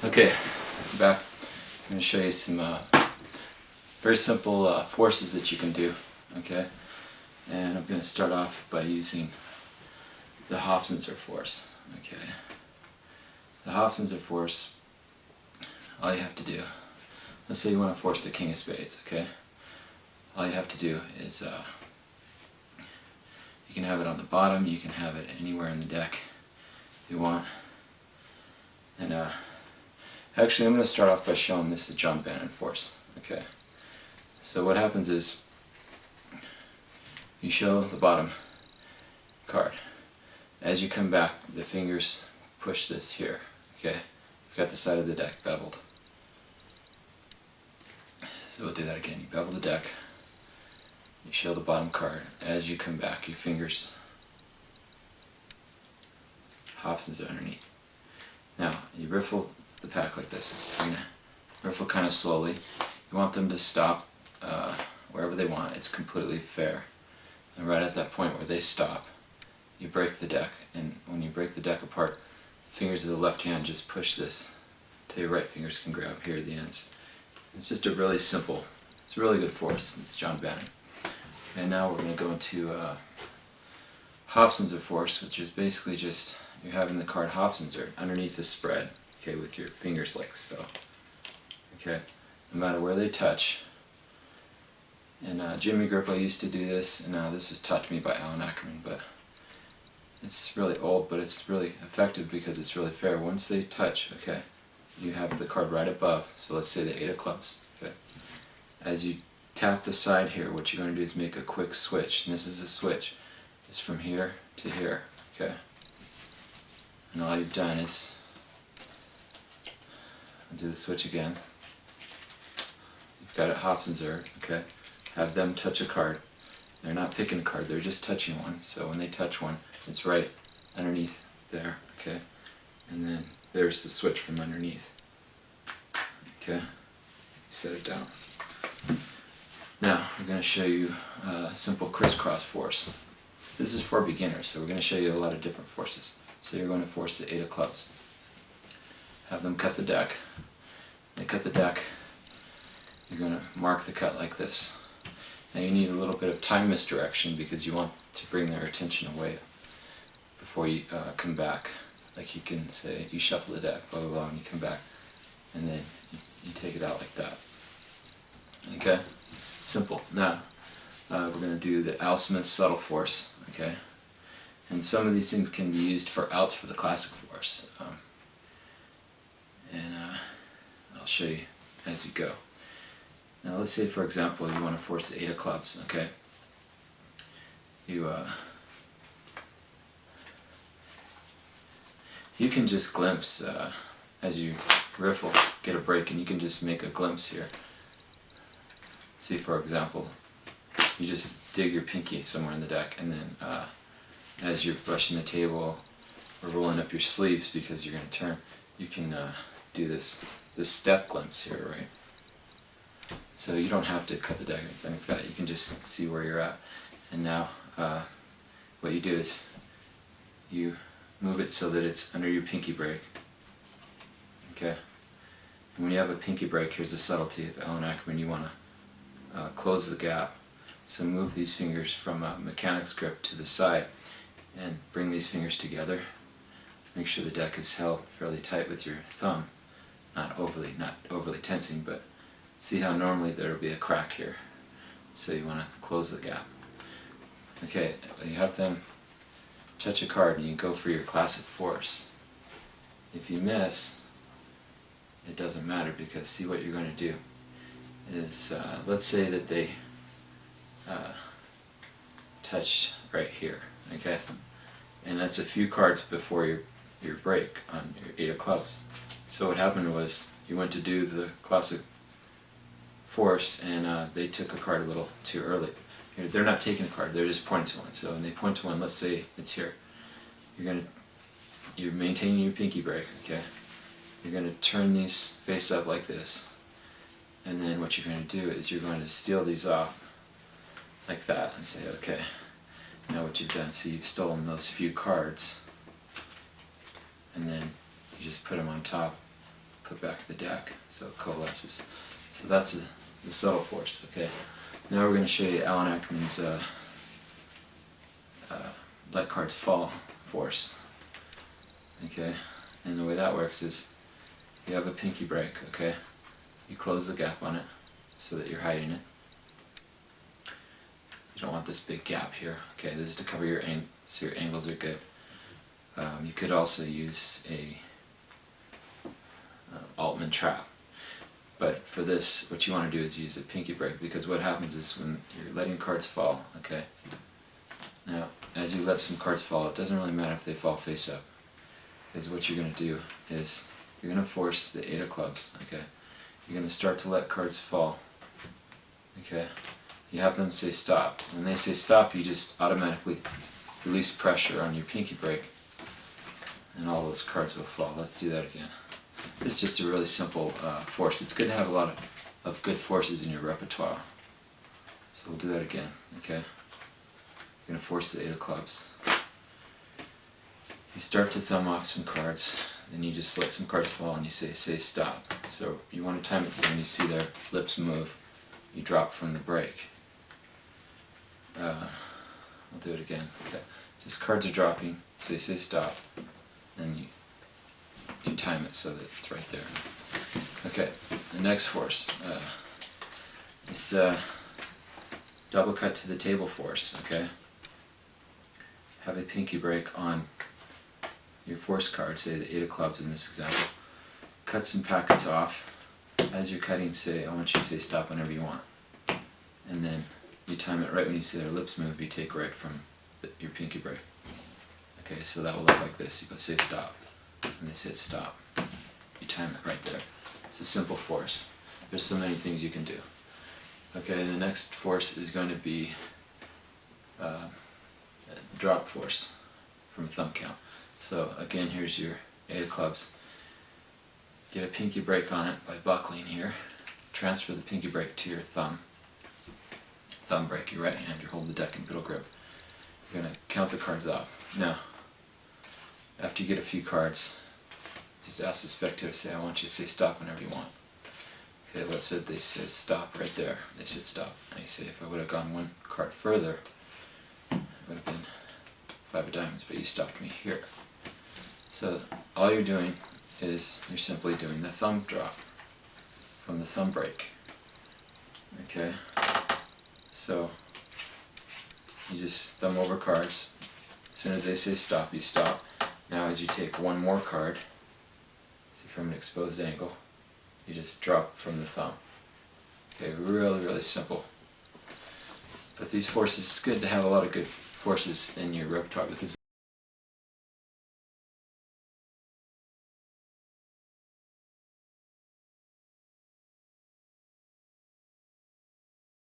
Okay, back. I'm going to show you some very simple forces that you can do. Okay, and I'm going to start off by using the hofzinser force. Okay, the hofzinser force. All you have to do. Let's say you want to force the king of spades. Okay, all you have to do is you can have it on the bottom. You can have it anywhere in the deck you want. And actually, I'm going to start off by showing this is John Bannon force. Okay, so what happens is you show the bottom card. As you come back, the fingers push this here. Okay, you've got the side of the deck beveled. So we'll do that again. You bevel the deck. You show the bottom card. As you come back, your fingers hofzinser underneath. Now you riffle the pack like this. You're gonna riffle kind of slowly. You want them to stop wherever they want. It's completely fair. And right at that point where they stop, you break the deck. And when you break the deck apart, fingers of the left hand just push this till your right fingers can grab here at the ends. It's just a really simple, it's a really good force. It's John Bannon. And now we're going to go into hofzinser force, which is basically just you're having the card hofzinser underneath the spread, okay, with your fingers like so. Okay, no matter where they touch. And Jimmy Grippo used to do this, and this was taught to me by Allan Ackerman, but it's really old, but it's really effective because it's really fair. Once they touch, okay, you have the card right above, so let's say the 8 of clubs. Okay, as you tap the side here, what you're going to do is make a quick switch, and this is a switch. It's from here to here, okay? And all you've done is, I'll do the switch again. You've got it hofzinser, okay? Have them touch a card. They're not picking a card, they're just touching one. So when they touch one, it's right underneath there, okay? And then there's the switch from underneath. Okay? Set it down. Now, we're going to show you a simple crisscross force. This is for beginners, so we're going to show you a lot of different forces. So you're going to force the 8 of clubs. Have them cut the deck. They cut the deck. You're going to mark the cut like this. Now you need a little bit of time misdirection because you want to bring their attention away before you come back. Like you can say, you shuffle the deck, blah blah blah, and you come back, and then you take it out like that. Okay? Simple. Now, we're going to do the Al Smith subtle force, okay? And some of these things can be used for outs for the classic force. I'll show you as you go. Now let's say, for example, you want to force the 8 of clubs, okay? You can just glimpse, as you riffle, get a break, and you can just make a glimpse here. See, for example, you just dig your pinky somewhere in the deck, and then as you're brushing the table or rolling up your sleeves because you're going to turn, you can do this step glimpse here, right? So you don't have to cut the deck or anything like that. You can just see where you're at. And now what you do is you move it so that it's under your pinky break. Okay? And when you have a pinky break, here's the subtlety of Allan Ackerman. You want to close the gap. So move these fingers from a mechanic's grip to the side and bring these fingers together. Make sure the deck is held fairly tight with your thumb, not overly tensing, but see how normally there will be a crack here. So you want to close the gap. Okay, you have them touch a card and you go for your classic force. If you miss, it doesn't matter, because see what you're going to do is, let's say that they touch right here, okay? And that's a few cards before your break on your 8 of clubs. So what happened was you went to do the classic force and they took a card a little too early. They're not taking a card, they're just pointing to one. So when they point to one, let's say it's here. You're maintaining your pinky break, okay? You're going to turn these face up like this. And then what you're going to do is you're going to steal these off like that and say, okay, now what you've done, so you've stolen those few cards, and then you just put them on top put back the deck so it coalesces. So that's the subtle force. Okay. Now we're going to show you Allan Ackerman's let cards fall force. Okay, and the way that works is you have a pinky break. Okay, you close the gap on it so that you're hiding it. You don't want this big gap here. Okay, this is to cover your so your angles are good. You could also use a Altman trap. But for this, what you want to do is use a pinky break, because what happens is when you're letting cards fall, okay, now as you let some cards fall, it doesn't really matter if they fall face up, because what you're going to do is you're going to force the 8 of clubs, okay, you're going to start to let cards fall, okay, you have them say stop. When they say stop, you just automatically release pressure on your pinky break, and all those cards will fall. Let's do that again. It's just a really simple force. It's good to have a lot of good forces in your repertoire. So we'll do that again, okay? You're going to force the 8 of clubs. You start to thumb off some cards, then you just let some cards fall and you say stop. So you want to time it so when you see their lips move, you drop from the break. We'll do it again, okay? Just cards are dropping, say stop, and you time it so that it's right there. Okay, the next force is double cut to the table force, okay? Have a pinky break on your force card, say the 8 of clubs in this example. Cut some packets off. As you're cutting, I want you to say stop whenever you want. And then you time it right when you see their lips move, you take right from your pinky break. Okay, so that will look like this. You go say stop, and they said stop. You time it right there. It's a simple force. There's so many things you can do. Okay, the next force is going to be drop force from thumb count. So again, here's your 8 of clubs. Get a pinky break on it by buckling here. Transfer the pinky break to your thumb. Thumb break, your right hand. You're holding the deck in middle grip. You're going to count the cards off. Now, after you get a few cards, just ask the spectator to say, I want you to say stop whenever you want. Okay, let's say they said stop right there. They said stop. Now you say, if I would have gone one card further, it would have been 5 of diamonds, but you stopped me here. So all you're doing is you're simply doing the thumb drop from the thumb break. Okay? So you just thumb over cards. As soon as they say stop, you stop. Now as you take one more card, see from an exposed angle, you just drop from the thumb. Okay, really, really simple. But these forces, it's good to have a lot of good forces in your repertoire because